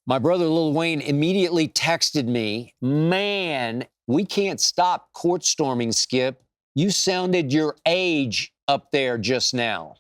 My brother Lil Wayne immediately texted me, "Man, we can't stop court storming, Skip. You sounded your age up there just now."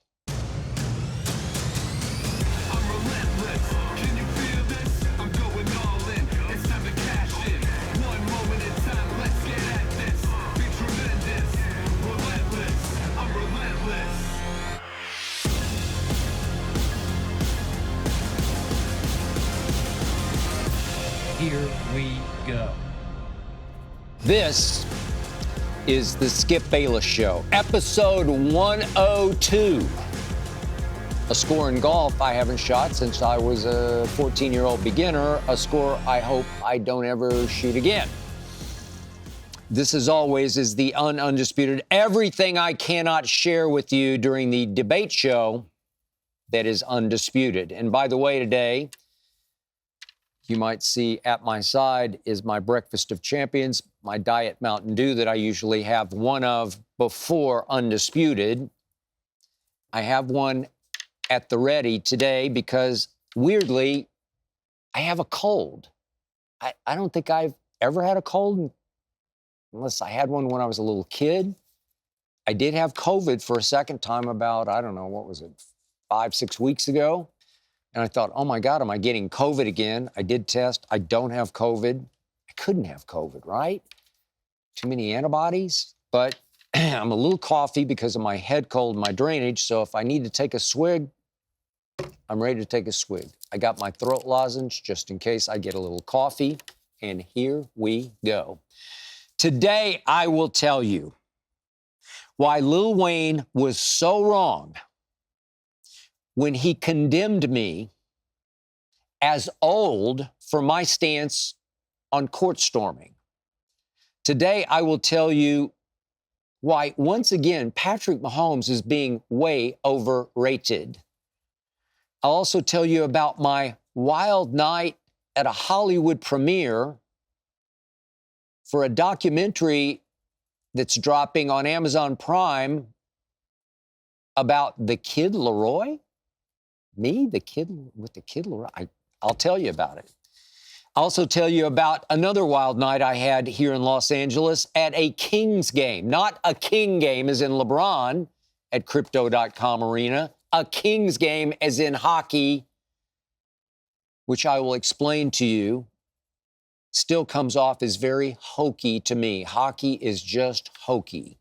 Here we go. This is the Skip Bayless Show, episode 102. A score in golf I haven't shot since I was a 14-year-old beginner, a score I hope I don't ever shoot again. This, as always, is the Undisputed. Everything I cannot share with you during the debate show that is Undisputed. And by the way, today, you might see at my side is my breakfast of champions, my Diet Mountain Dew that I usually have one of before Undisputed. I have one at the ready today because, weirdly, I have a cold. I don't think I've ever had a cold unless I had one when I was a little kid. I did have COVID for a second time about, I don't know, what was it, 5-6 weeks ago? And I thought, oh my God, am I getting COVID again? I did test. I don't have COVID. I couldn't have COVID, right? Too many antibodies. But I'm a little coughy because of my head cold, my drainage. So if I need to take a swig, I'm ready to take a swig. I got my throat lozenge just in case I get a little coffee. And here we go. Today, I will tell you why Lil Wayne was so wrong when he condemned me as old for my stance on court storming. Today, I will tell you why, once again, Patrick Mahomes is being way overrated. I'll also tell you about my wild night at a Hollywood premiere for a documentary that's dropping on Amazon Prime about the Kid Laroi. Me, the kid with the Kid Laroi? I'll tell you about it. I'll also tell you about another wild night I had here in Los Angeles at a Kings game. Not a King game as in LeBron at Crypto.com Arena. A Kings game as in hockey, which I will explain to you, still comes off as very hokey to me. Hockey is just hokey.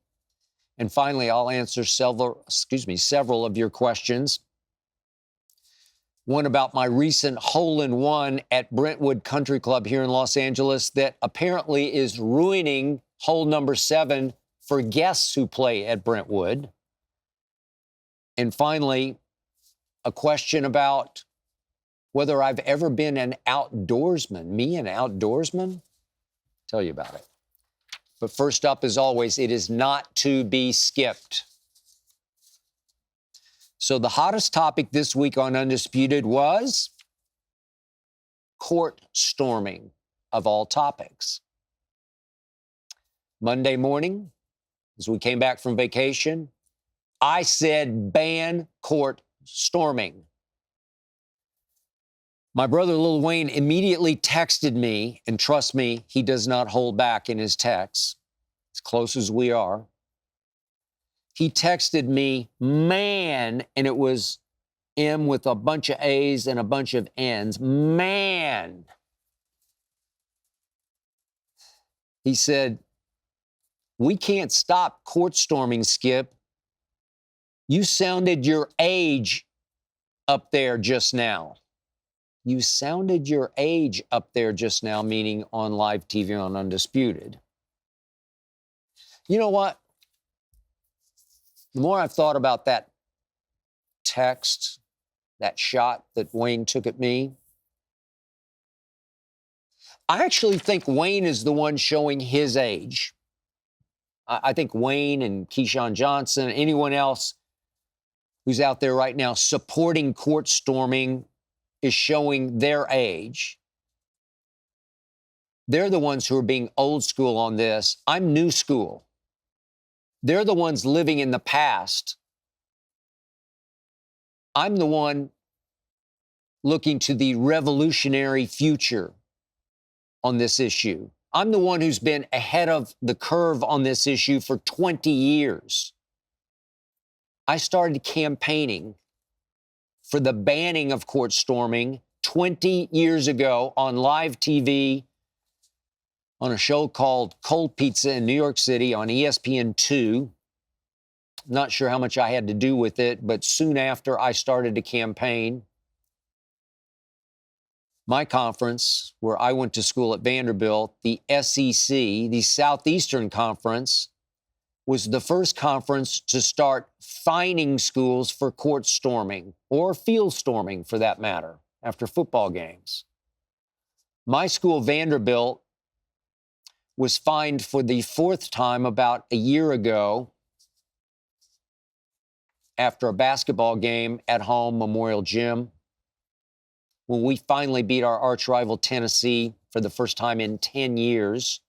And finally, I'll answer several of your questions. One about my recent hole-in-one at Brentwood Country Club here in Los Angeles that apparently is ruining hole number 7 for guests who play at Brentwood. And finally, a question about whether I've ever been an outdoorsman. Me, an outdoorsman? Tell you about it. But first up, as always, it is not to be skipped. So the hottest topic this week on Undisputed was court storming, of all topics. Monday morning, as we came back from vacation, I said ban court storming. My brother Lil Wayne immediately texted me, and trust me, he does not hold back in his texts, as close as we are. He texted me, man, and it was M with a bunch of A's and a bunch of N's. Man. He said, we can't stop court storming, Skip. You sounded your age up there just now. You sounded your age up there just now, meaning on live TV on Undisputed. You know what? The more I've thought about that text, that shot that Wayne took at me, I actually think Wayne is the one showing his age. I think Wayne and Keyshawn Johnson, anyone else who's out there right now supporting court storming is showing their age. They're the ones who are being old school on this. I'm new school. They're the ones living in the past. I'm the one looking to the revolutionary future on this issue. I'm the one who's been ahead of the curve on this issue for 20 years. I started campaigning for the banning of court storming 20 years ago on live TV on a show called Cold Pizza in New York City on ESPN2. Not sure how much I had to do with it, but soon after I started a campaign. My conference, where I went to school at Vanderbilt, the SEC, the Southeastern Conference, was the first conference to start fining schools for court storming, or field storming for that matter, after football games. My school, Vanderbilt, was fined for the fourth time about a year ago after a basketball game at home, Memorial Gym, when we finally beat our arch rival Tennessee for the first time in 10 years.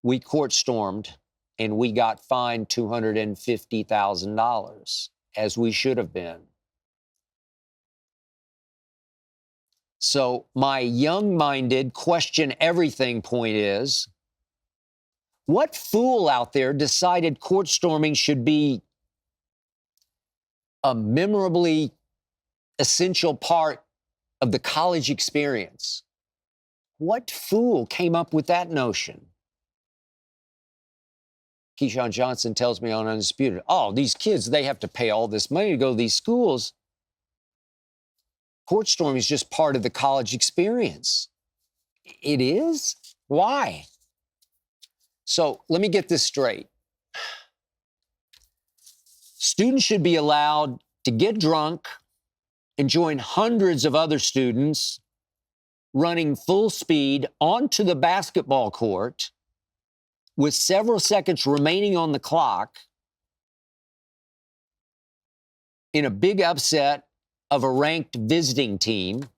We court stormed and we got fined $250,000, as we should have been. So my young-minded question everything point is, what fool out there decided court storming should be a memorably essential part of the college experience? What fool came up with that notion? Keyshawn Johnson tells me on Undisputed, oh, these kids, they have to pay all this money to go to these schools. Court storming is just part of the college experience. It is? Why? So let me get this straight. Students should be allowed to get drunk and join hundreds of other students running full speed onto the basketball court with several seconds remaining on the clock in a big upset of a ranked visiting team.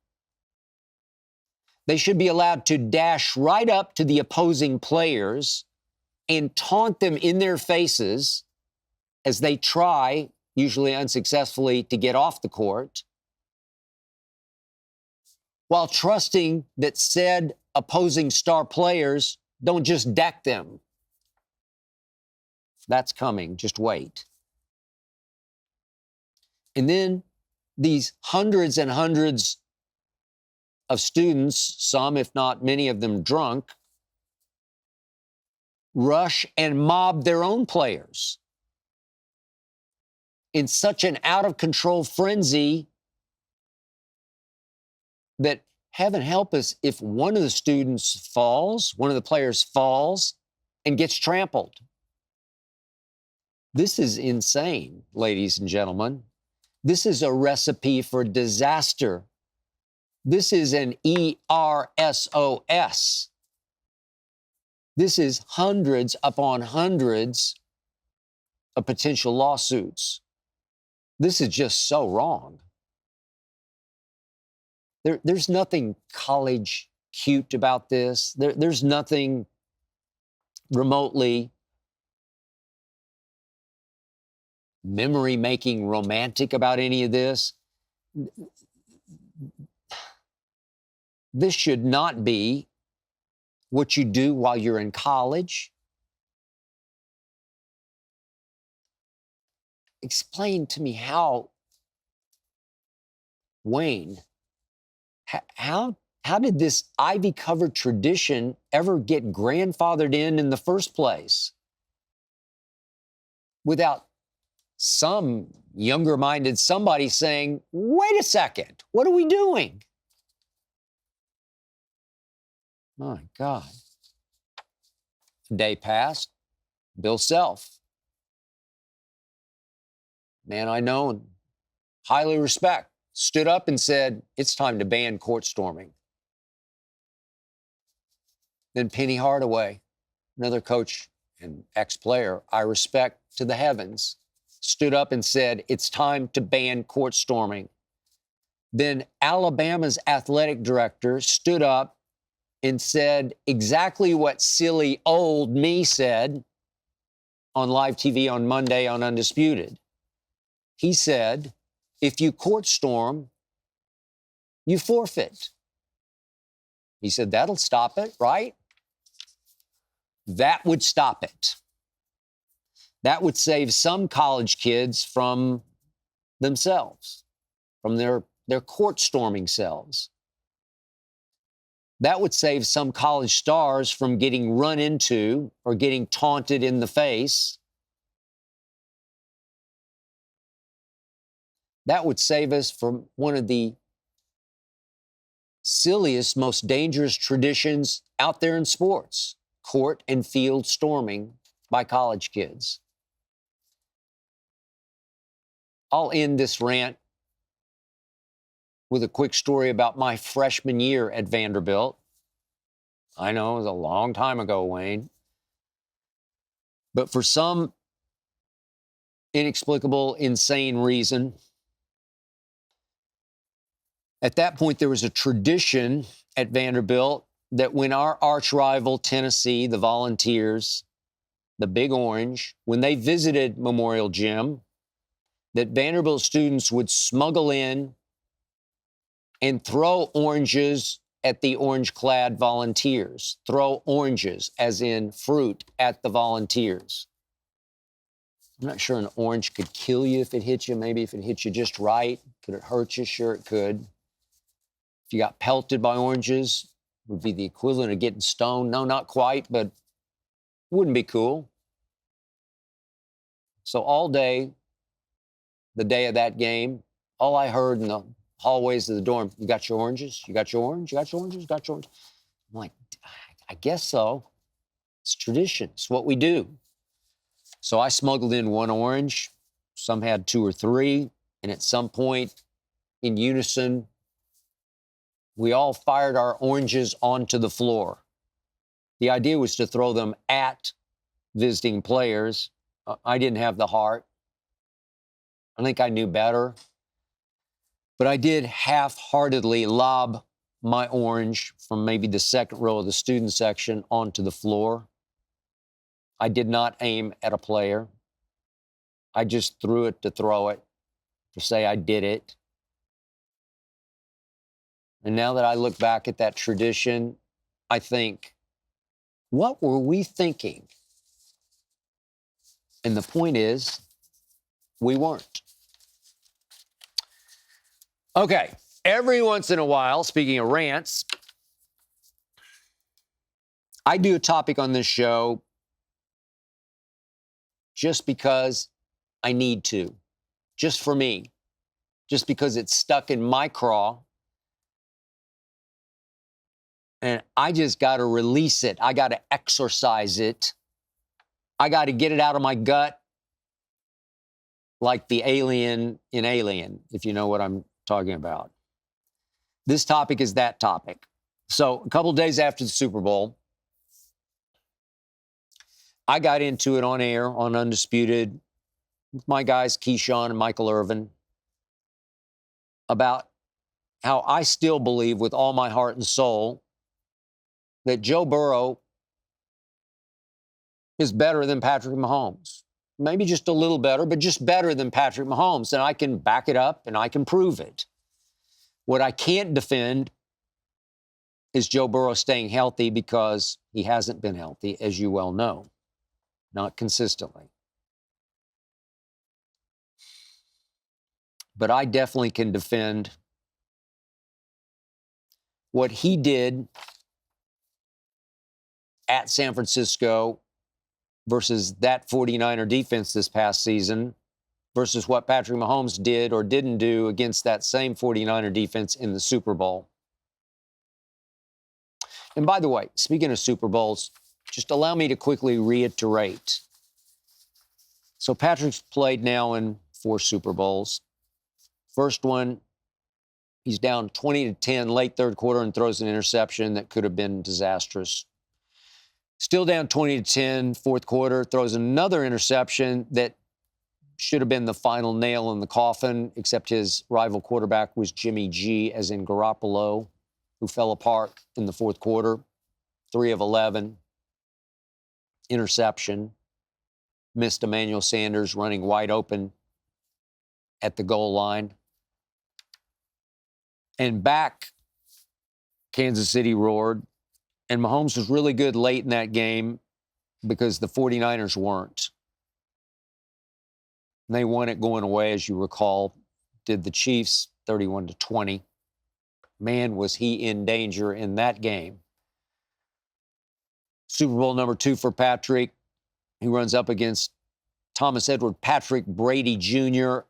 They should be allowed to dash right up to the opposing players and taunt them in their faces as they try, usually unsuccessfully, to get off the court, while trusting that said opposing star players don't just deck them. That's coming, just wait. And then these hundreds and hundreds of students, some if not many of them drunk, rush and mob their own players in such an out-of-control frenzy that, heaven help us, if one of the students falls, one of the players falls and gets trampled. This is insane, ladies and gentlemen. This is a recipe for disaster. This is an ERSOS. This is hundreds upon hundreds of potential lawsuits. This is just so wrong. There's nothing college cute about this. There's nothing remotely memory-making romantic about any of this. This should not be what you do while you're in college. Explain to me how, Wayne, how did this ivy-covered tradition ever get grandfathered in the first place without some younger-minded somebody saying, wait a second, what are we doing? My God. A day passed. Bill Self, man I know and highly respect, stood up and said, it's time to ban court storming. Then Penny Hardaway, another coach and ex-player I respect to the heavens, stood up and said, it's time to ban court storming. Then Alabama's athletic director stood up and said exactly what silly old me said on live TV on Monday on Undisputed. He said, if you court storm, you forfeit. He said, that'll stop it, right? That would stop it. That would save some college kids from themselves, from their court storming selves. That would save some college stars from getting run into or getting taunted in the face. That would save us from one of the silliest, most dangerous traditions out there in sports, court and field storming by college kids. I'll end this rant with a quick story about my freshman year at Vanderbilt. I know it was a long time ago, Wayne. But for some inexplicable, insane reason, at that point there was a tradition at Vanderbilt that when our arch rival Tennessee, the Volunteers, the Big Orange, when they visited Memorial Gym, that Vanderbilt students would smuggle in and throw oranges at the orange-clad Volunteers. Throw oranges, as in fruit, at the Volunteers. I'm not sure an orange could kill you if it hit you. Maybe if it hit you just right. Could it hurt you? Sure, it could. If you got pelted by oranges, it would be the equivalent of getting stoned. No, not quite, but wouldn't be cool. So all day, the day of that game, all I heard in the hallways of the dorm, you got your oranges? You got your orange? You got your oranges? You got your orange? I'm like, I guess so. It's tradition. It's what we do. So I smuggled in one orange. Some had two or three. And at some point, in unison, we all fired our oranges onto the floor. The idea was to throw them at visiting players. I didn't have the heart. I think I knew better. But I did half-heartedly lob my orange from maybe the second row of the student section onto the floor. I did not aim at a player. I just threw it to throw it, to say I did it. And now that I look back at that tradition, I think, what were we thinking? And the point is, we weren't. Okay, every once in a while, speaking of rants, I do a topic on this show just because I need to, just for me, just because it's stuck in my craw. And I just got to release it. I got to exorcise it. I got to get it out of my gut like the alien in Alien, if you know what I'm talking about. This topic is that topic. So a couple days after the Super Bowl, I got into it on air on Undisputed with my guys Keyshawn and Michael Irvin about how I still believe with all my heart and soul that Joe Burrow is better than Patrick Mahomes. Maybe just a little better, but just better than Patrick Mahomes. And I can back it up and I can prove it. What I can't defend is Joe Burrow staying healthy because he hasn't been healthy, as you well know, not consistently. But I definitely can defend what he did at San Francisco versus that 49er defense this past season versus what Patrick Mahomes did or didn't do against that same 49er defense in the Super Bowl. And by the way, speaking of Super Bowls, just allow me to quickly reiterate. So Patrick's played now in 4 Super Bowls. First one, he's down 20-10 late third quarter and throws an interception that could have been disastrous. Still down 20-10, fourth quarter, throws another interception that should have been the final nail in the coffin, except his rival quarterback was Jimmy G, as in Garoppolo, who fell apart in the fourth quarter. 3 of 11. Interception. Missed Emmanuel Sanders running wide open at the goal line. And back, Kansas City roared. And Mahomes was really good late in that game because the 49ers weren't. And they won it going away, as you recall, did the Chiefs 31-20. Man, was he in danger in that game. Super Bowl number 2 for Patrick. He runs up against Thomas Edward Patrick Brady Jr.,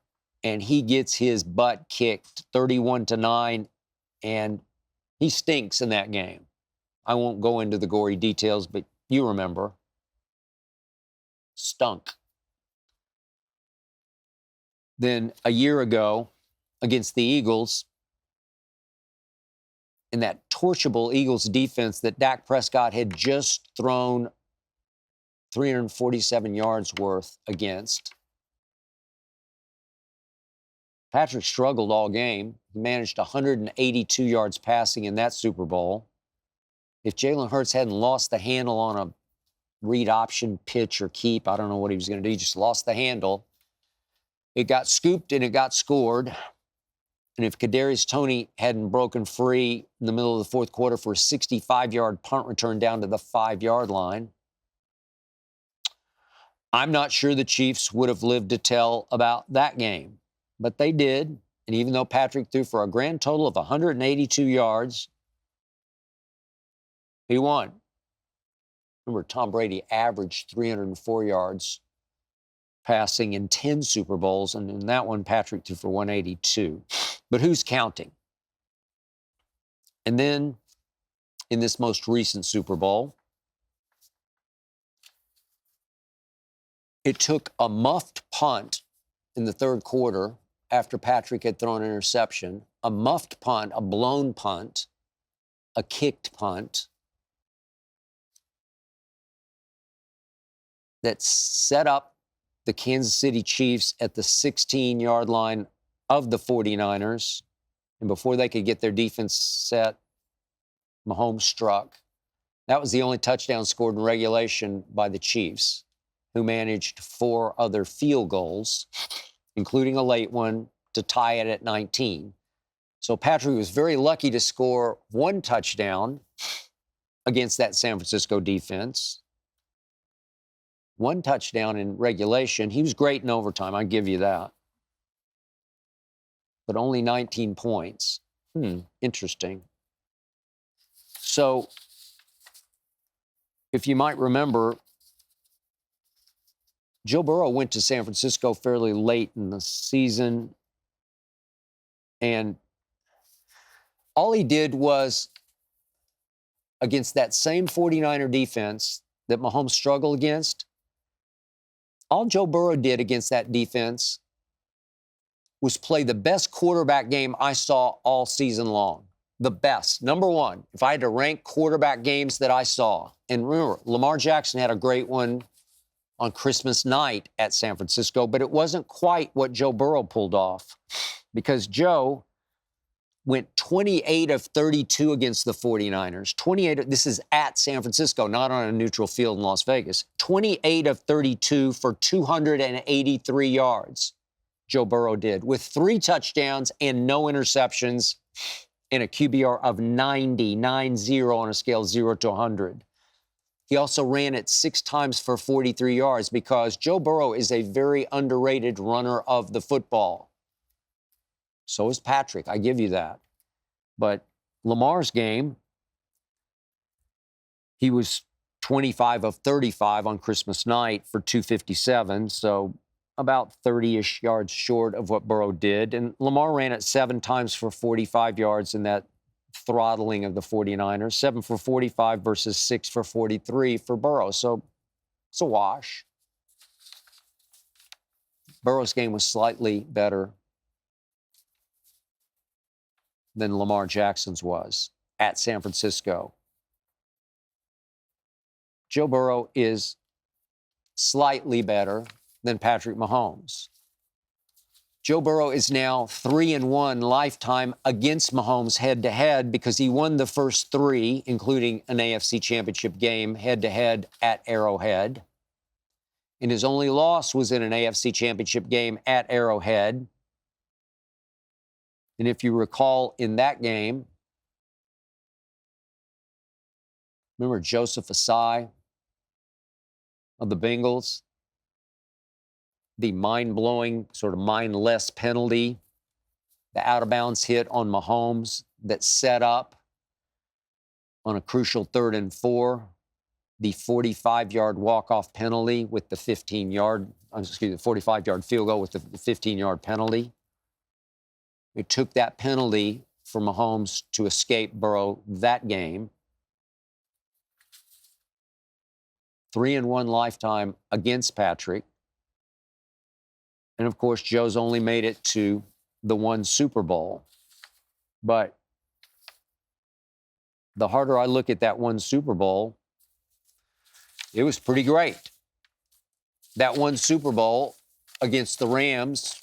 and he gets his butt kicked 31-9, and he stinks in that game. I won't go into the gory details, but you remember. Stunk. Then a year ago against the Eagles, in that torchable Eagles defense that Dak Prescott had just thrown 347 yards worth against, Patrick struggled all game. He managed 182 yards passing in that Super Bowl. If Jalen Hurts hadn't lost the handle on a read option pitch or keep, I don't know what he was going to do. He just lost the handle. It got scooped and it got scored. And if Kadarius Toney hadn't broken free in the middle of the fourth quarter for a 65-yard punt return down to the 5-yard line, I'm not sure the Chiefs would have lived to tell about that game. But they did. And even though Patrick threw for a grand total of 182 yards, he won. Remember, Tom Brady averaged 304 yards passing in 10 Super Bowls, and in that one, Patrick threw for 182. But who's counting? And then, in this most recent Super Bowl, it took a muffed punt in the third quarter after Patrick had thrown an interception, a muffed punt, a blown punt, a kicked punt, that set up the Kansas City Chiefs at the 16-yard line of the 49ers. And before they could get their defense set, Mahomes struck. That was the only touchdown scored in regulation by the Chiefs, who managed 4 other field goals, including a late one, to tie it at 19. So Patrick was very lucky to score 1 touchdown against that San Francisco defense. 1 touchdown in regulation. He was great in overtime, I give you that. But only 19 points. Interesting. So, if you might remember, Joe Burrow went to San Francisco fairly late in the season, and all he did was, against that same 49er defense that Mahomes struggled against, all Joe Burrow did against that defense was play the best quarterback game I saw all season long. The best. Number 1, if I had to rank quarterback games that I saw, and remember, Lamar Jackson had a great one on Christmas night at San Francisco, but it wasn't quite what Joe Burrow pulled off, because Joe went 28 of 32 against the 49ers. 28, this is at San Francisco, not on a neutral field in Las Vegas. 28 of 32 for 283 yards, Joe Burrow did, with 3 touchdowns and no interceptions, and a QBR of 90 on a scale of 0 to 100. He also ran it 6 times for 43 yards because Joe Burrow is a very underrated runner of the football. So is Patrick, I give you that. But Lamar's game, he was 25 of 35 on Christmas night for 257, so about 30-ish yards short of what Burrow did. And Lamar ran it 7 times for 45 yards in that throttling of the 49ers, 7 for 45 versus 6 for 43 for Burrow. So it's a wash. Burrow's game was slightly better than Lamar Jackson's was at San Francisco. Joe Burrow is slightly better than Patrick Mahomes. Joe Burrow is now 3-1 lifetime against Mahomes head-to-head because he won the first 3, including an AFC Championship game head-to-head at Arrowhead. And his only loss was in an AFC Championship game at Arrowhead. And if you recall in that game, remember Joseph Asai of the Bengals? The mind-blowing, sort of mindless penalty, the out-of-bounds hit on Mahomes that set up on a crucial 3rd and 4, the 45-yard walk-off penalty with the 45-yard field goal with the 15-yard penalty. It took that penalty for Mahomes to escape Burrow that game. 3-1 lifetime against Patrick. And, of course, Joe's only made it to the one Super Bowl. But the harder I look at that one Super Bowl, it was pretty great. That one Super Bowl against the Rams,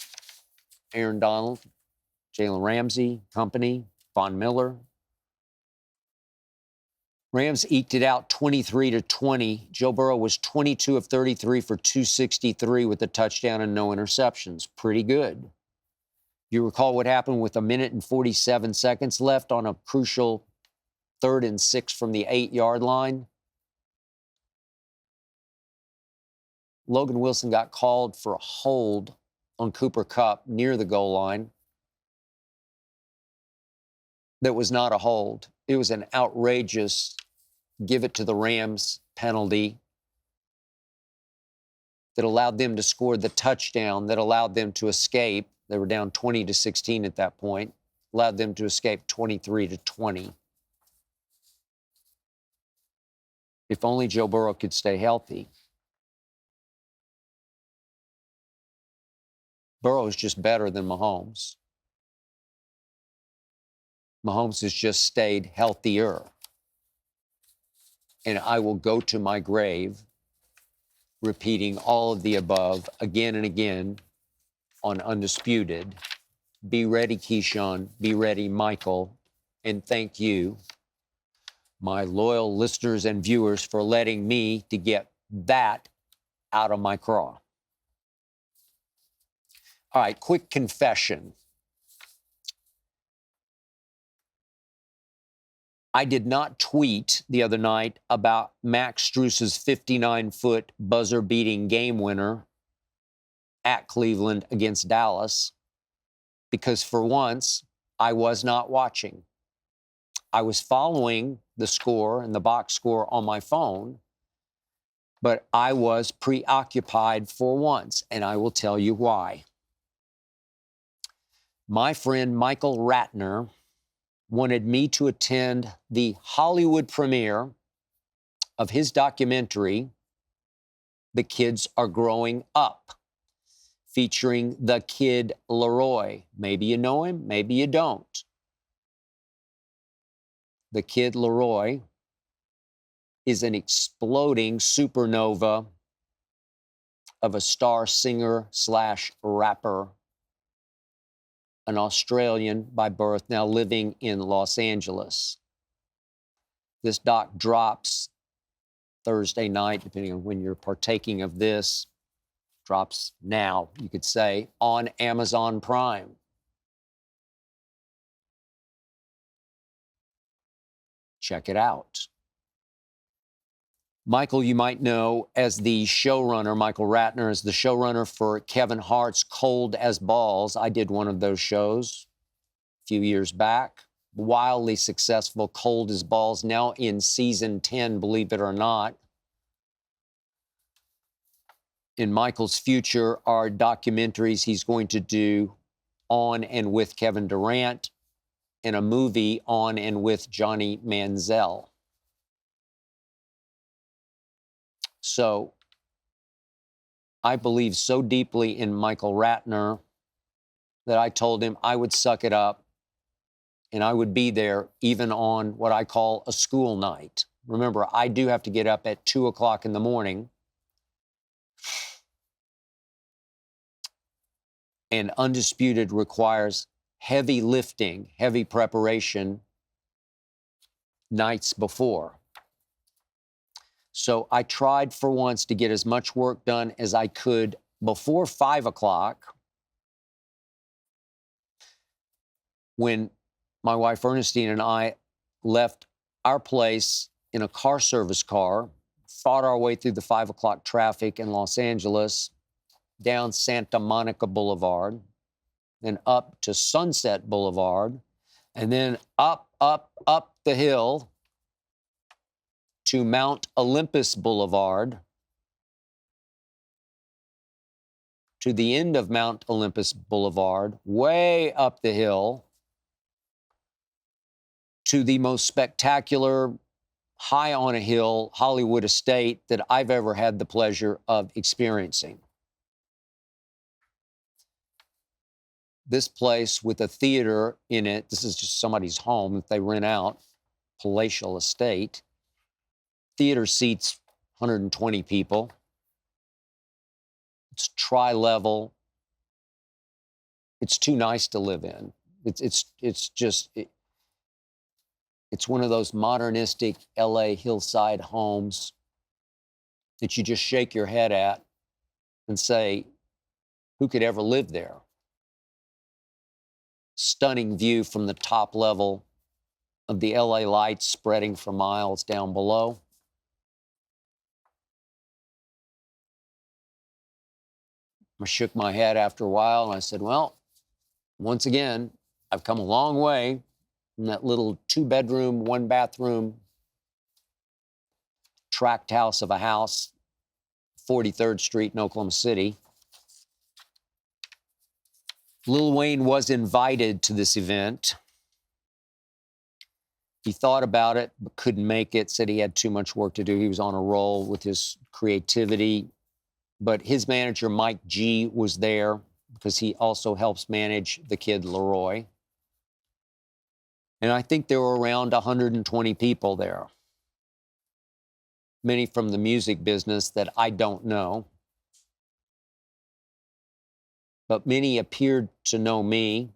Aaron Donald, Jalen Ramsey, company, Von Miller. Rams eked it out 23-20. Joe Burrow was 22 of 33 for 263 with a touchdown and no interceptions. Pretty good. You recall what happened with 1 minute and 47 seconds left on a crucial 3rd and 6 from the 8-yard line? Logan Wilson got called for a hold on Cooper Kupp near the goal line. That was not a hold. It was an outrageous give it to the Rams penalty that allowed them to score the touchdown, that allowed them to escape. They were down 20-16 at that point, allowed them to escape 23-20. If only Joe Burrow could stay healthy. Burrow is just better than Mahomes. Mahomes has just stayed healthier. And I will go to my grave repeating all of the above again and again on Undisputed. Be ready, Keyshawn. Be ready, Michael. And thank you, my loyal listeners and viewers, for letting me to get that out of my craw. All right, quick confession. I did not tweet the other night about Max Struess's 59-foot buzzer-beating game winner at Cleveland against Dallas because, for once, I was not watching. I was following the score and the box score on my phone, but I was preoccupied for once, and I will tell you why. My friend Michael Ratner wanted me to attend the Hollywood premiere of his documentary, The Kids Are Growing Up, featuring the Kid Laroi. Maybe you know him, maybe you don't. The Kid Laroi is an exploding supernova of a star singer slash rapper, an Australian by birth, now living in Los Angeles. This doc drops Thursday night, depending on when you're partaking of this. Drops now, you could say, on Amazon Prime. Check it out. Michael, you might know as the showrunner. Michael Ratner is the showrunner for Kevin Hart's Cold as Balls. I did one of those shows a few years back. Wildly successful, Cold as Balls, now in season 10, believe it or not. In Michael's future are documentaries he's going to do on and with Kevin Durant and a movie on and with Johnny Manziel. So I believe so deeply in Michael Ratner that I told him I would suck it up and I would be there even on what I call a school night. Remember, I do have to get up at 2 o'clock in the morning. And Undisputed requires heavy lifting, heavy preparation nights before. So I tried for once to get as much work done as I could before 5 o'clock. when my wife Ernestine and I left our place in a car service car, fought our way through the 5 o'clock traffic in Los Angeles, down Santa Monica Boulevard, then up to Sunset Boulevard, and then up the hill to Mount Olympus Boulevard, to the end of Mount Olympus Boulevard, way up the hill, to the most spectacular, high on a hill Hollywood estate that I've ever had the pleasure of experiencing. This place with a theater in it, this is just somebody's home that they rent out, palatial estate. Theater seats 120 people. It's tri-level. It's too nice to live in. It's one of those modernistic LA hillside homes that you just shake your head at and say, who could ever live there? Stunning view from the top level of the LA lights spreading for miles down below. I shook my head after a while and I said, well, once again, I've come a long way from that little 2-bedroom, 1-bathroom tract house of a house, 43rd Street in Oklahoma City. Lil Wayne was invited to this event. He thought about it, but couldn't make it, said he had too much work to do. He was on a roll with his creativity. But his manager, Mike G, was there because he also helps manage the Kid Laroi. And I think there were around 120 people there. Many from the music business that I don't know. But many appeared to know me.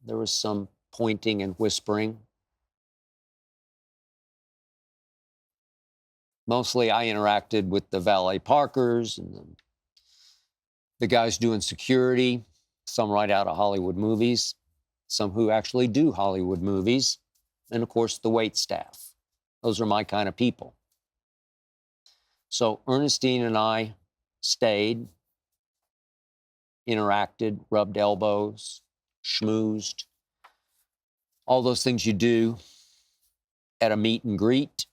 There was some pointing and whispering. Mostly I interacted with the valet parkers and the guys doing security, some right out of Hollywood movies, some who actually do Hollywood movies, and of course the wait staff. Those are my kind of people. So Ernestine and I stayed, interacted, rubbed elbows, schmoozed, all those things you do at a meet and greet.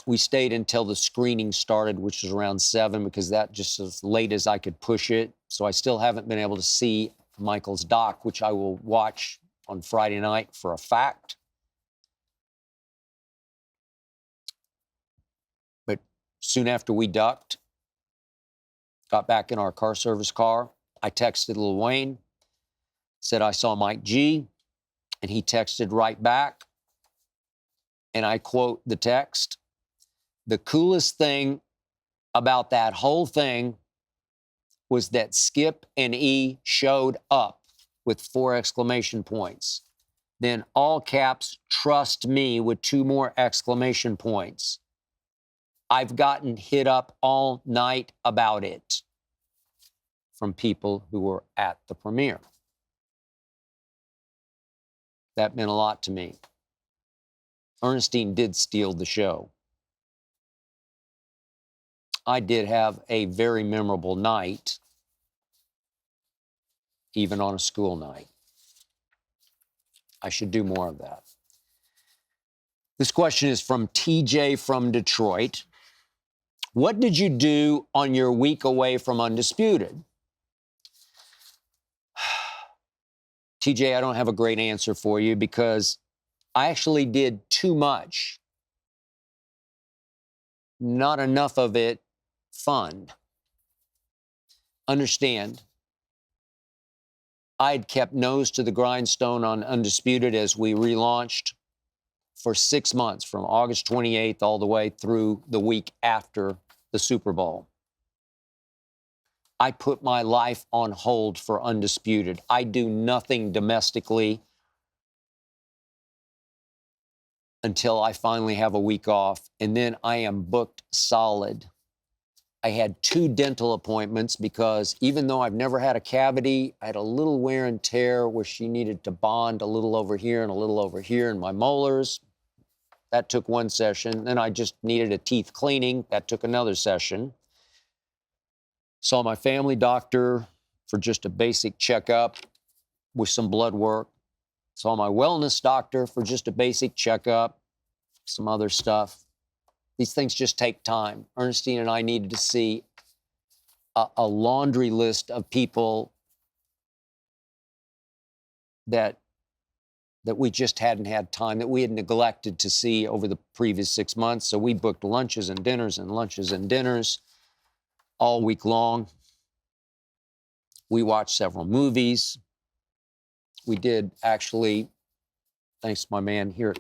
We stayed until the screening started, which was around 7, because that just as late as I could push it. So I still haven't been able to see Michael's doc, which I will watch on Friday night for a fact. But soon after we ducked, got back in our car service car, I texted Lil Wayne, said I saw Mike G, and he texted right back. And I quote the text, "The coolest thing about that whole thing was that Skip and E showed up," with 4 exclamation points. Then all caps, "trust me," with 2 more exclamation points. "I've gotten hit up all night about it," from people who were at the premiere. That meant a lot to me. Ernestine did steal the show. I did have a very memorable night, even on a school night. I should do more of that. This question is from TJ from Detroit. What did you do on your week away from Undisputed? TJ, I don't have a great answer for you because I actually did too much. Not enough of it fun. Understand, I had kept nose to the grindstone on Undisputed as we relaunched for 6 months, from August 28th all the way through the week after the Super Bowl. I put my life on hold for Undisputed. I do nothing domestically until I finally have a week off, and then I am booked solid I had 2 dental appointments because even though I've never had a cavity, I had a little wear and tear where she needed to bond a little over here and a little over here in my molars. That took 1 session. Then I just needed a teeth cleaning. That took another session. Saw my family doctor for just a basic checkup with some blood work. Saw my wellness doctor for just a basic checkup, some other stuff. These things just take time. Ernestine and I needed to see a laundry list of people that we just hadn't had time, that we had neglected to see over the previous 6 months. So we booked lunches and dinners and lunches and dinners all week long. We watched several movies. We did actually, thanks to my man here at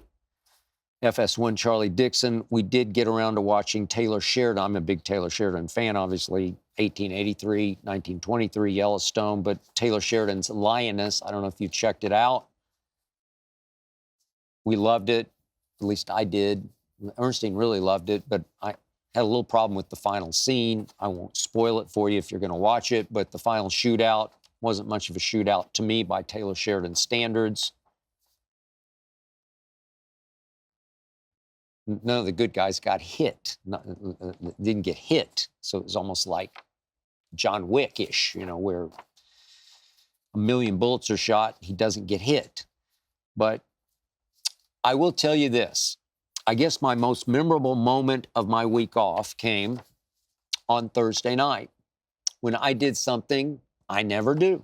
FS1, Charlie Dixon, we did get around to watching Taylor Sheridan. I'm a big Taylor Sheridan fan, obviously. 1883, 1923, Yellowstone, but Taylor Sheridan's Lioness, I don't know if you checked it out. We loved it, at least I did. Ernestine really loved it, but I had a little problem with the final scene. I won't spoil it for you if you're going to watch it, but the final shootout wasn't much of a shootout to me by Taylor Sheridan standards. None of the good guys got hit, didn't get hit. So it was almost like John Wick-ish, you know, where a million bullets are shot, he doesn't get hit. But I will tell you this. I guess my most memorable moment of my week off came on Thursday night when I did something I never do.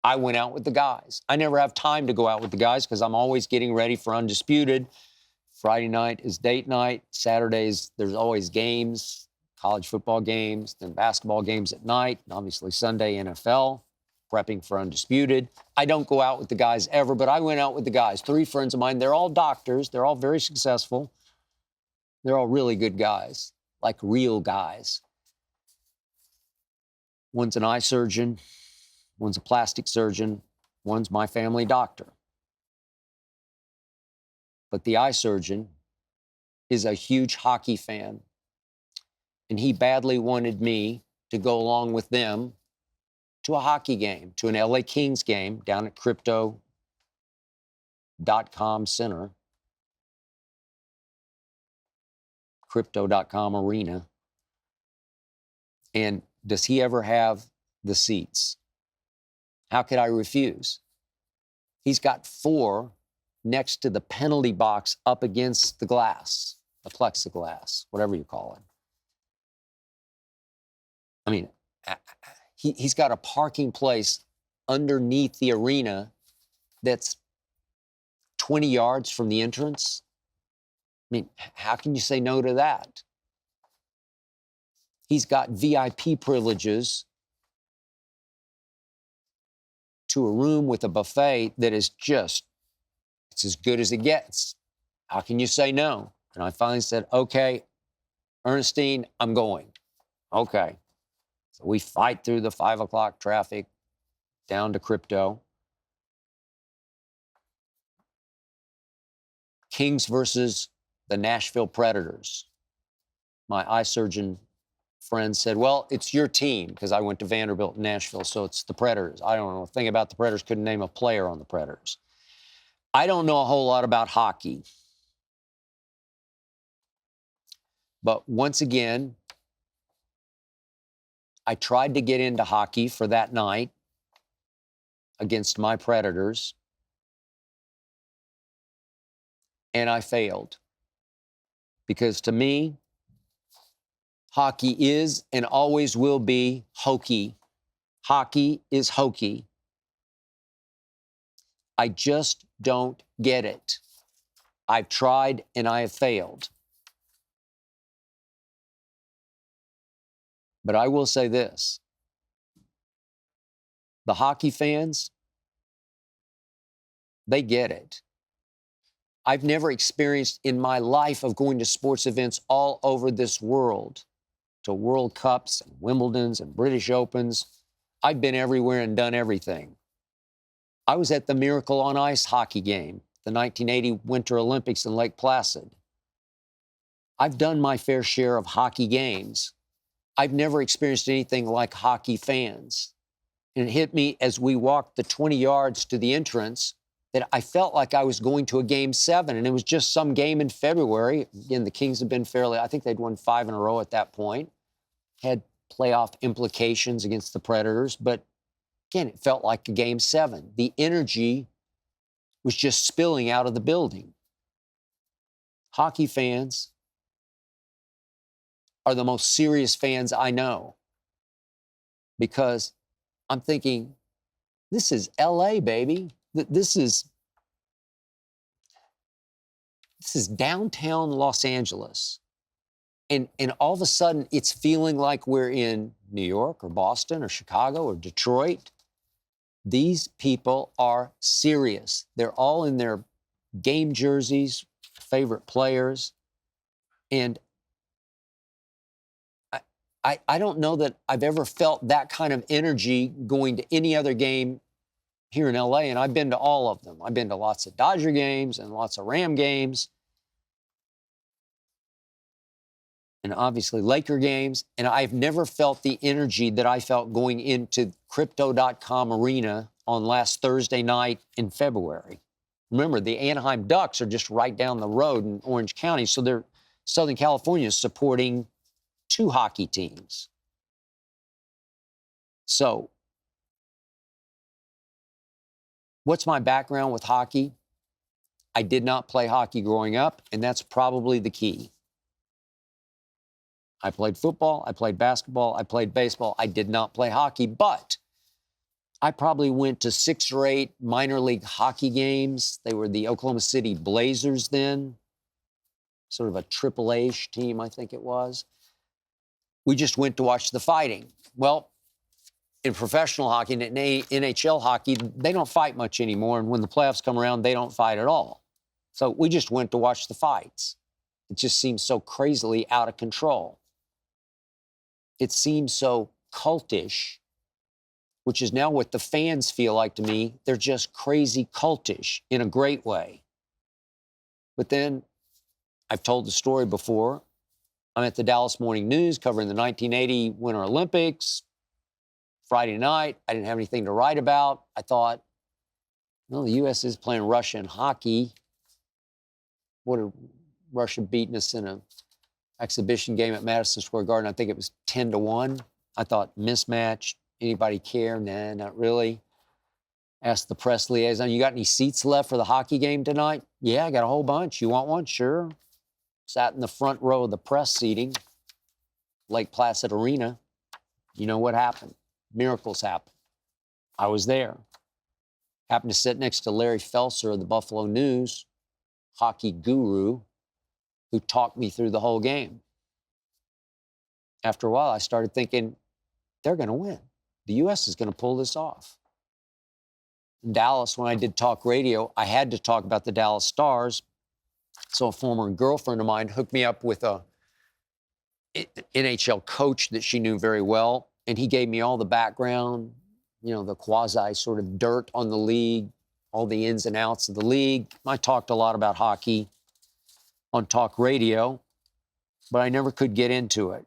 I went out with the guys. I never have time to go out with the guys because I'm always getting ready for Undisputed. Friday night is date night. Saturdays, there's always games, college football games, then basketball games at night, and obviously Sunday NFL, prepping for Undisputed. I don't go out with the guys ever, but I went out with the guys. 3 friends of mine, they're all doctors. They're all very successful. They're all really good guys, like real guys. One's an eye surgeon. One's a plastic surgeon. One's my family doctor. But the eye surgeon is a huge hockey fan, and he badly wanted me to go along with them to a hockey game, to an LA Kings game down at Crypto.com Center, Crypto.com Arena. And does he ever have the seats? How could I refuse? He's got 4 next to the penalty box up against the glass, the plexiglass, whatever you call it. I mean, he's got a parking place underneath the arena that's 20 yards from the entrance. I mean, how can you say no to that? He's got VIP privileges to a room with a buffet that is just, it's as good as it gets. How can you say no? And I finally said, okay, Ernestine, I'm going. Okay. So we fight through the 5 o'clock traffic down to Crypto. Kings versus the Nashville Predators. My eye surgeon friend said, well, it's your team, because I went to Vanderbilt in Nashville, so it's the Predators. I don't know a thing about the Predators, couldn't name a player on the Predators. I don't know a whole lot about hockey. But once again, I tried to get into hockey for that night against my Predators, and I failed. Because to me, hockey is and always will be hokey. Hockey is hokey. I just don't get it. I've tried and I have failed. But I will say this. The hockey fans, they get it. I've never experienced in my life of going to sports events all over this world, to World Cups and Wimbledons and British Opens. I've been everywhere and done everything. I was at the Miracle on Ice hockey game, the 1980 Winter Olympics in Lake Placid. I've done my fair share of hockey games. I've never experienced anything like hockey fans. And it hit me as we walked the 20 yards to the entrance that I felt like I was going to a Game 7, and it was just some game in February. Again, the Kings have been fairly, I think they'd won 5 in a row at that point, had playoff implications against the Predators, but again, it felt like a Game 7. The energy was just spilling out of the building. Hockey fans are the most serious fans I know, because I'm thinking, this is LA, baby. This is downtown Los Angeles. And all of a sudden, it's feeling like we're in New York or Boston or Chicago or Detroit. These people are serious. They're all in their game jerseys, favorite players. And I don't know that I've ever felt that kind of energy going to any other game here in LA, and I've been to all of them. I've been to lots of Dodger games and lots of Ram games, and obviously Laker games, and I've never felt the energy that I felt going into Crypto.com Arena on last Thursday night in February. Remember, the Anaheim Ducks are just right down the road in Orange County, so Southern California is supporting 2 hockey teams. So, what's my background with hockey? I did not play hockey growing up, and that's probably the key. I played football, I played basketball, I played baseball. I did not play hockey, but I probably went to 6 or 8 minor league hockey games. They were the Oklahoma City Blazers then, sort of a AAA team, I think it was. We just went to watch the fighting. Well, in professional hockey, in NHL hockey, they don't fight much anymore. And when the playoffs come around, they don't fight at all. So we just went to watch the fights. It just seems so crazily out of control. It seems so cultish, which is now what the fans feel like to me. They're just crazy cultish in a great way. But then, I've told the story before, I'm at the Dallas Morning News covering the 1980 Winter Olympics. Friday night, I didn't have anything to write about. I thought, well, the U.S. is playing Russia in hockey. What are Russia beating us in an exhibition game at Madison Square Garden? I think it was 10-1. I thought, mismatch. Anybody care? Nah, not really. Asked the press liaison, you got any seats left for the hockey game tonight? Yeah, I got a whole bunch. You want one? Sure. Sat in the front row of the press seating, Lake Placid Arena. You know what happened? Miracles happen. I was there. Happened to sit next to Larry Felser of the Buffalo News, hockey guru, who talked me through the whole game. After a while, I started thinking, they're going to win. The U.S. is going to pull this off. In Dallas, when I did talk radio, I had to talk about the Dallas Stars. So a former girlfriend of mine hooked me up with a NHL coach that she knew very well, and he gave me all the background, you know, the quasi sort of dirt on the league, all the ins and outs of the league. I talked a lot about hockey on talk radio, but I never could get into it.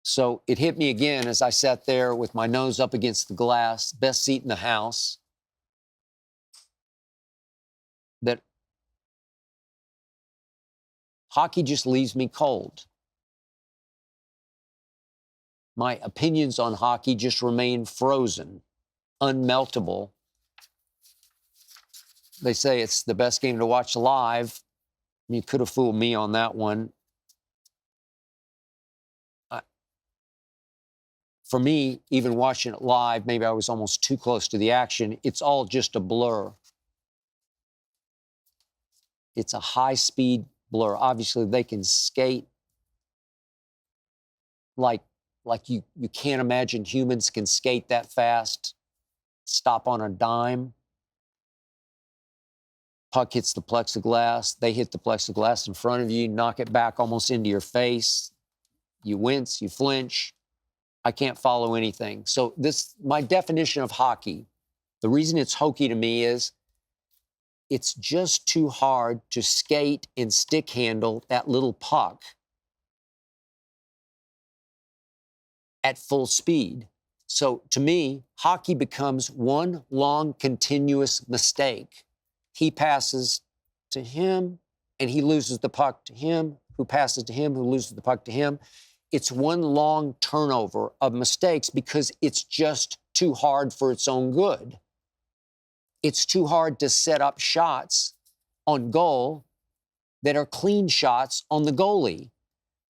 So it hit me again as I sat there with my nose up against the glass, best seat in the house, that hockey just leaves me cold. My opinions on hockey just remain frozen, unmeltable. They say it's the best game to watch live. You could have fooled me on that one. For me, even watching it live, maybe I was almost too close to the action. It's all just a blur. It's a high-speed blur. Obviously, they can skate like you can't imagine humans can skate that fast, stop on a dime. Puck hits the plexiglass. They hit the plexiglass in front of you, knock it back almost into your face. You wince, you flinch. I can't follow anything. So my definition of hockey, the reason it's hokey to me is it's just too hard to skate and stick handle that little puck at full speed. So to me, hockey becomes one long, continuous mistake. He passes to him, and he loses the puck to him, who passes to him, who loses the puck to him. It's one long turnover of mistakes because it's just too hard for its own good. It's too hard to set up shots on goal that are clean shots on the goalie.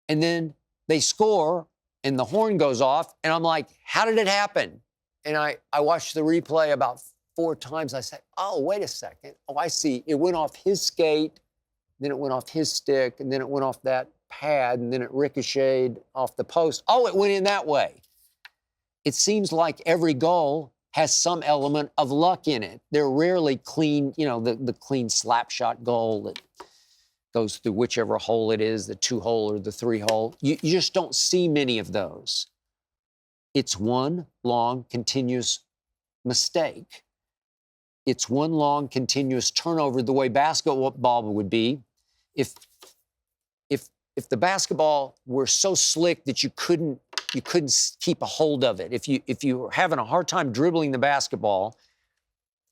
And then they score, and the horn goes off, and I'm like, how did it happen? And I watched the replay about 4 times. I said, oh, wait a second. Oh, I see. It went off his skate, then it went off his stick, and then it went off that pad, and then it ricocheted off the post. Oh, it went in that way. It seems like every goal has some element of luck in it. They're rarely clean, the clean slap shot goal that goes through whichever hole it is, the 2-hole or the 3-hole. You just don't see many of those. It's one long, continuous mistake. It's one long, continuous turnover, the way basketball would be. If the basketball were so slick that you couldn't keep a hold of it. If you were having a hard time dribbling the basketball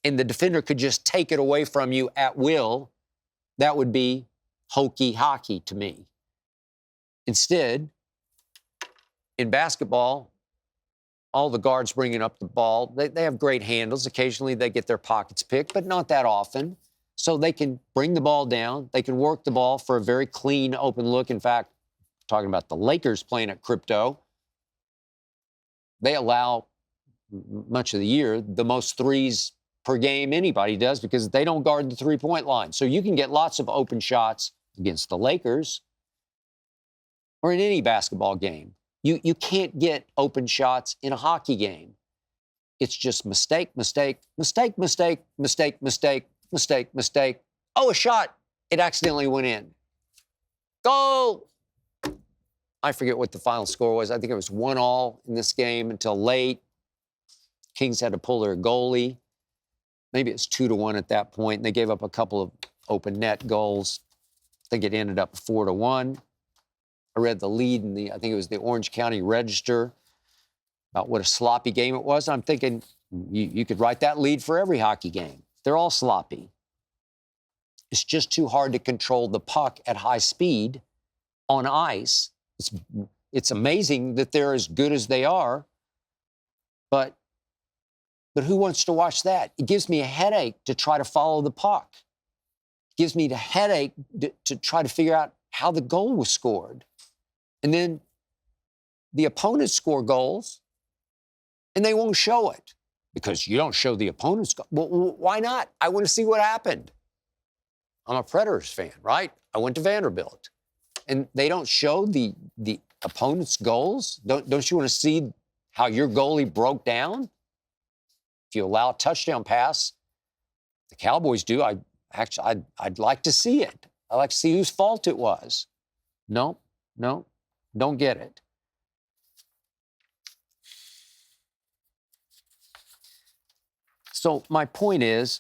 and the defender could just take it away from you at will, that would be hokey hockey to me. Instead, in basketball, all the guards bringing up the ball, they have great handles. Occasionally they get their pockets picked, but not that often. So they can bring the ball down. They can work the ball for a very clean, open look. In fact, talking about the Lakers playing at Crypto, they allow much of the year the most threes per game anybody does because they don't guard the three-point line. So you can get lots of open shots against the Lakers or in any basketball game. You can't get open shots in a hockey game. It's just mistake, mistake, mistake, mistake, mistake, mistake, mistake, mistake. Oh, a shot. It accidentally went in. Goal. I forget what the final score was. I think it was 1-1 in this game until late. Kings had to pull their goalie. Maybe it's 2-1 at that point. And they gave up a couple of open net goals. I think it ended up 4-1. I read the lead in I think it was the Orange County Register about what a sloppy game it was. I'm thinking you could write that lead for every hockey game. They're all sloppy. It's just too hard to control the puck at high speed on ice. It's amazing that they're as good as they are, but who wants to watch that? It gives me a headache to try to follow the puck. It gives me the headache to try to figure out how the goal was scored. And then the opponents score goals, and they won't show it because you don't show the opponent's goal. Well, why not? I want to see what happened. I'm a Predators fan, right? I went to Vanderbilt. And they don't show the opponent's goals? Don't you want to see how your goalie broke down? If you allow a touchdown pass, the Cowboys do. I'd like to see it. I'd like to see whose fault it was. No, don't get it. So my point is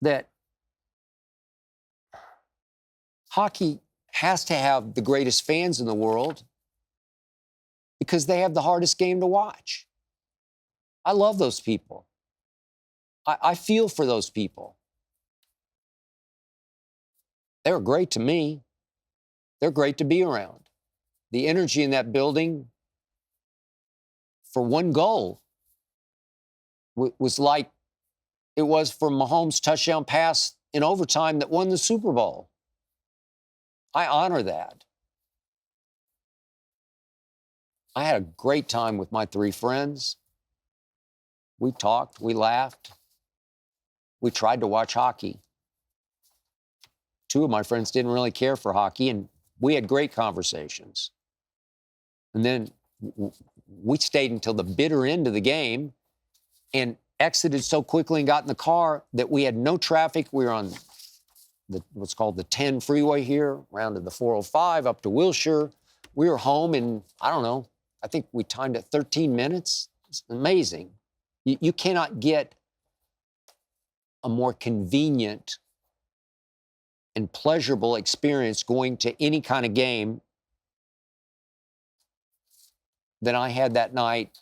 that hockey has to have the greatest fans in the world because they have the hardest game to watch. I love those people. I feel for those people. They're great to me. They're great to be around. The energy in that building for one goal was like it was for Mahomes' touchdown pass in overtime that won the Super Bowl. I honor that. I had a great time with my 3 friends. We talked, we laughed. We tried to watch hockey. 2 of my friends didn't really care for hockey, and we had great conversations. And then we stayed until the bitter end of the game and exited so quickly and got in the car that we had no traffic. We were on what's called the 10 freeway here, around to the 405, up to Wilshire. We were home in, I don't know, I think we timed it 13 minutes. It's amazing. You cannot get a more convenient and pleasurable experience going to any kind of game than I had that night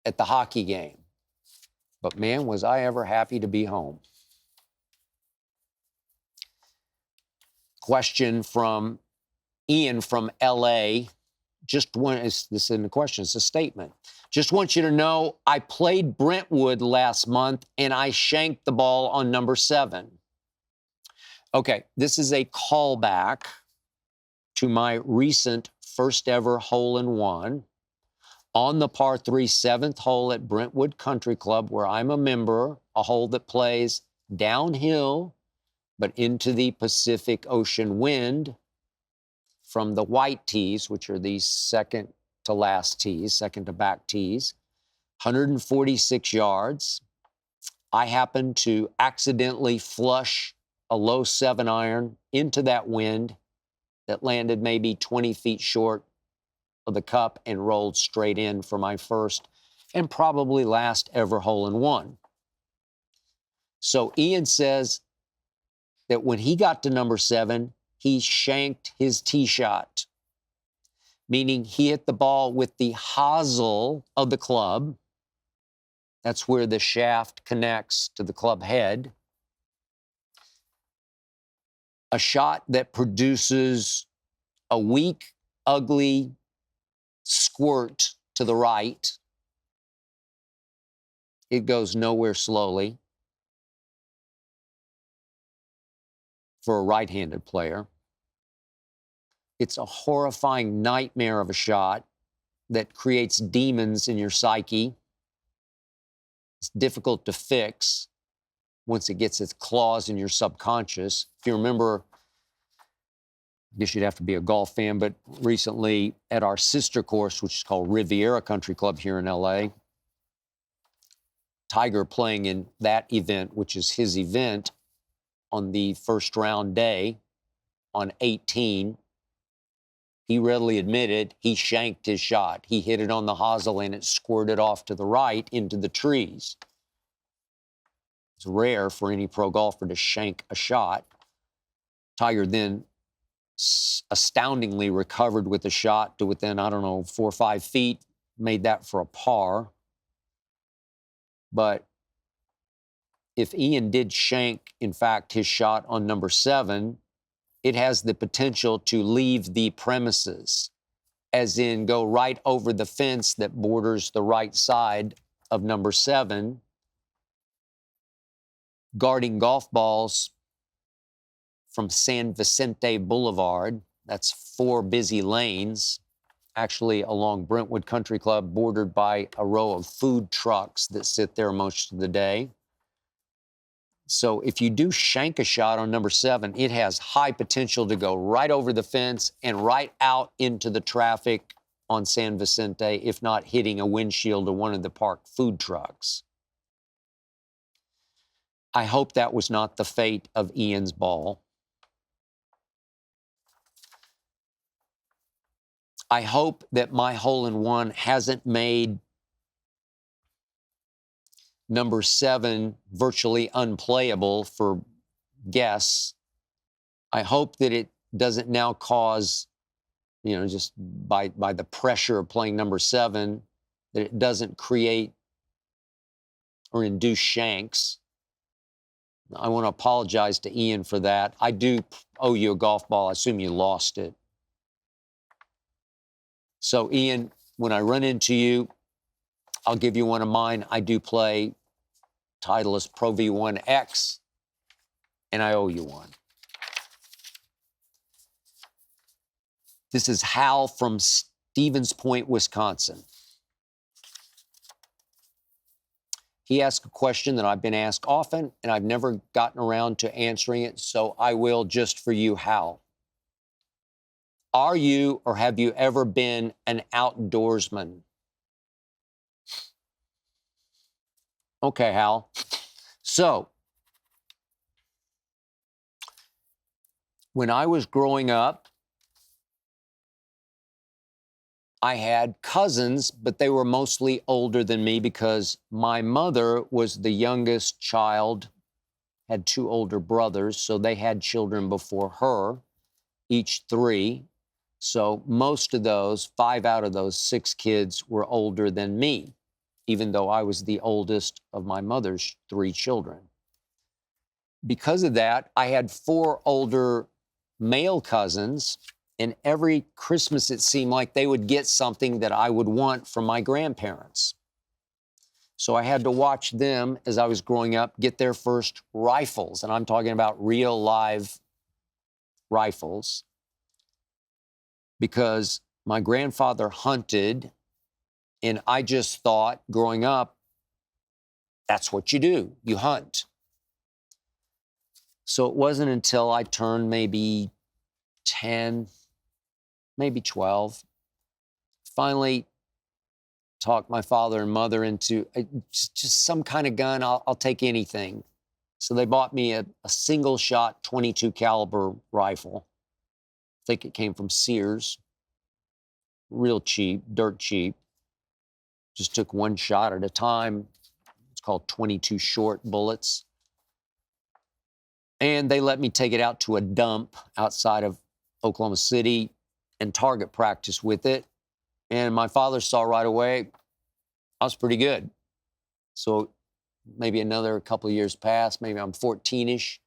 at the hockey game. But man, was I ever happy to be home. Question from Ian from LA. Just one, this isn't a question, it's a statement. Just want you to know, I played Brentwood last month and I shanked the ball on number 7. Okay, this is a callback to my recent first ever hole-in-one on the par 3 7th hole at Brentwood Country Club, where I'm a member, a hole that plays downhill, but into the Pacific Ocean wind from the white tees, which are these second to last tees, second to back tees, 146 yards. I happened to accidentally flush a low 7-iron into that wind that landed maybe 20 feet short of the cup and rolled straight in for my first and probably last ever hole-in-one. So Ian says that when he got to number 7, he shanked his tee shot, meaning he hit the ball with the hosel of the club. That's where the shaft connects to the club head. A shot that produces a weak, ugly squirt to the right. It goes nowhere slowly for a right-handed player. It's a horrifying nightmare of a shot that creates demons in your psyche. It's difficult to fix once it gets its claws in your subconscious. If you remember, I guess you'd have to be a golf fan, but recently at our sister course, which is called Riviera Country Club here in LA, Tiger playing in that event, which is his event, on the first round day on 18, he readily admitted he shanked his shot. He hit it on the hosel and it squirted off to the right into the trees. It's rare for any pro golfer to shank a shot. Tiger then astoundingly recovered with the shot to within, 4 or 5 feet, made that for a par. But if Ian did shank, in fact, his shot on number 7, it has the potential to leave the premises, as in go right over the fence that borders the right side of number 7, guarding golf balls from San Vicente Boulevard. That's 4 busy lanes, actually along Brentwood Country Club, bordered by a row of food trucks that sit there most of the day. So if you do shank a shot on number 7, it has high potential to go right over the fence and right out into the traffic on San Vicente, if not hitting a windshield of one of the parked food trucks. I hope that was not the fate of Ian's ball. I hope that my hole-in-one hasn't made number 7 virtually unplayable for guests. I hope that it doesn't now cause, just by the pressure of playing number 7, that it doesn't create or induce shanks. I want to apologize to Ian for that. I do owe you a golf ball. I assume you lost it. So, Ian, when I run into you, I'll give you one of mine. I do play Titleist Pro V1X, and I owe you one. This is Hal from Stevens Point, Wisconsin. He asked a question that I've been asked often, and I've never gotten around to answering it, so I will just for you, Hal. Are you or have you ever been an outdoorsman? Okay, Hal. So, when I was growing up, I had cousins, but they were mostly older than me because my mother was the youngest child had 2 older brothers, so they had children before her, each 3. So most of those, 5 out of those 6 kids were older than me, even though I was the oldest of my mother's 3 children. Because of that, I had 4 older male cousins, and every Christmas it seemed like they would get something that I would want from my grandparents. So I had to watch them, as I was growing up, get their first rifles, and I'm talking about real live rifles, because my grandfather hunted, and I just thought, growing up, that's what you do, you hunt. So it wasn't until I turned maybe 10, maybe 12, finally talked my father and mother into just some kind of gun. I'll take anything. So they bought me a single shot 22 caliber rifle. I think it came from Sears. Real cheap, dirt cheap. Just took one shot at a time. It's called 22 short bullets. And they let me take it out to a dump outside of Oklahoma City and target practice with it. And my father saw right away I was pretty good. So maybe another couple of years passed. Maybe I'm 14-ish.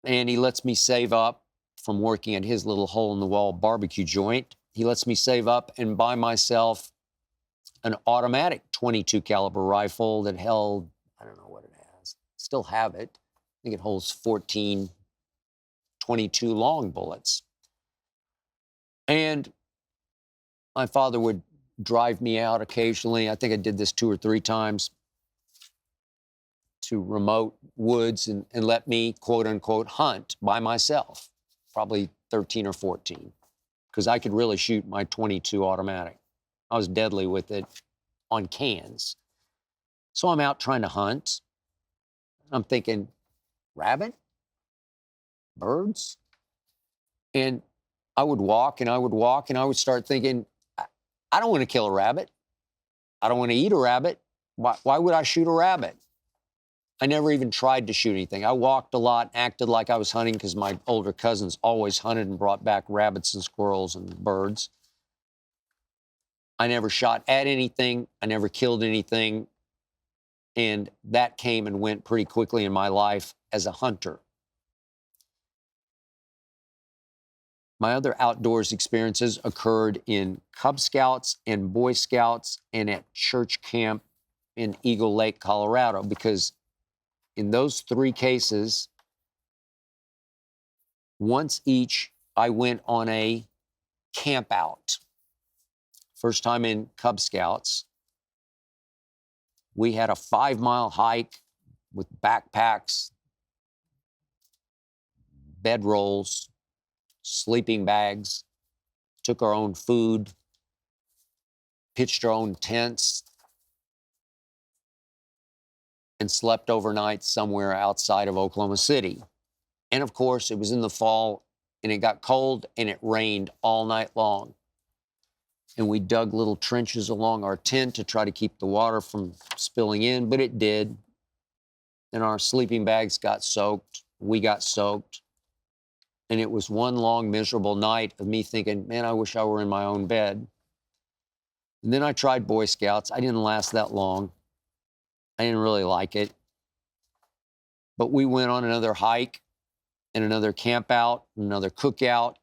And he lets me save up from working at his little hole-in-the-wall barbecue joint. He lets me save up and buy myself an automatic 22 caliber rifle that held, I don't know what it has. Still have it. I think it holds 14 22 long bullets. And my father would drive me out occasionally. I think I did this 2 or 3 times to remote woods and let me, quote unquote, hunt by myself, probably 13 or 14, because I could really shoot my 22 automatic. I was deadly with it on cans. So I'm out trying to hunt. I'm thinking, rabbit? Birds? And I would walk and I would walk and I would start thinking, I don't want to kill a rabbit. I don't want to eat a rabbit. Why would I shoot a rabbit? I never even tried to shoot anything. I walked a lot, acted like I was hunting because my older cousins always hunted and brought back rabbits and squirrels and birds. I never shot at anything. I never killed anything. And that came and went pretty quickly in my life as a hunter. My other outdoors experiences occurred in Cub Scouts and Boy Scouts and at church camp in Eagle Lake, Colorado, because in those 3 cases, once each, I went on a camp out. First time in Cub Scouts, we had a 5-mile hike with backpacks, bedrolls, sleeping bags, took our own food, pitched our own tents, and slept overnight somewhere outside of Oklahoma City. And of course, it was in the fall, and it got cold, and it rained all night long. And we dug little trenches along our tent to try to keep the water from spilling in, but it did. And our sleeping bags got soaked. We got soaked. And it was one long, miserable night of me thinking, man, I wish I were in my own bed. And then I tried Boy Scouts. I didn't last that long. I didn't really like it. But we went on another hike and another camp out, another cookout.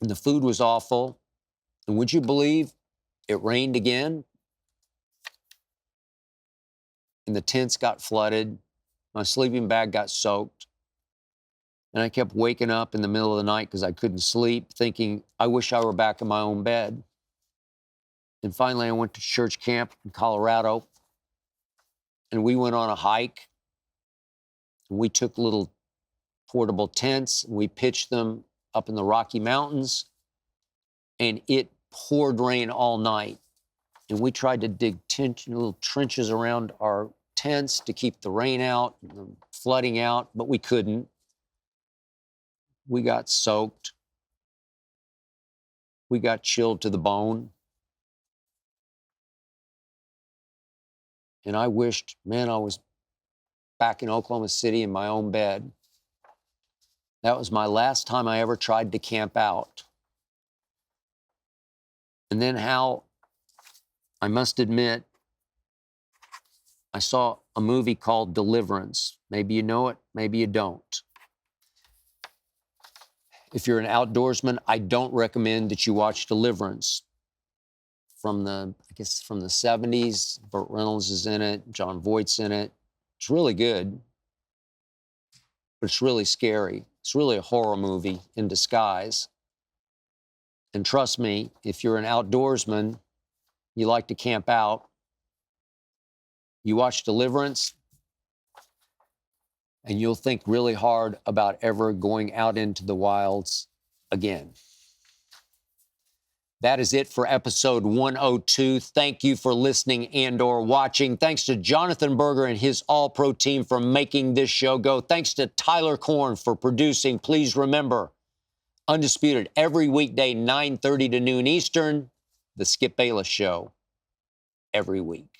And the food was awful. And would you believe it rained again? And the tents got flooded. My sleeping bag got soaked. And I kept waking up in the middle of the night because I couldn't sleep, thinking, I wish I were back in my own bed. And finally, I went to church camp in Colorado. And we went on a hike. And we took little portable tents. And we pitched them up in the Rocky Mountains. And it poured rain all night. And we tried to dig little trenches around our tents to keep the rain out, and the flooding out, but we couldn't. We got soaked. We got chilled to the bone. And I wished, man, I was back in Oklahoma City in my own bed. That was my last time I ever tried to camp out. And then how, I must admit, I saw a movie called Deliverance. Maybe you know it, maybe you don't. If you're an outdoorsman, I don't recommend that you watch Deliverance. From the 70s, Burt Reynolds is in it, John Voight's in it. It's really good, but it's really scary. It's really a horror movie in disguise. And trust me, if you're an outdoorsman, you like to camp out, you watch Deliverance, and you'll think really hard about ever going out into the wilds again. That is it for episode 102. Thank you for listening and/or watching. Thanks to Jonathan Berger and his All-Pro team for making this show go. Thanks to Tyler Korn for producing. Please remember, Undisputed every weekday, 9:30 to noon Eastern. The Skip Bayless Show every week.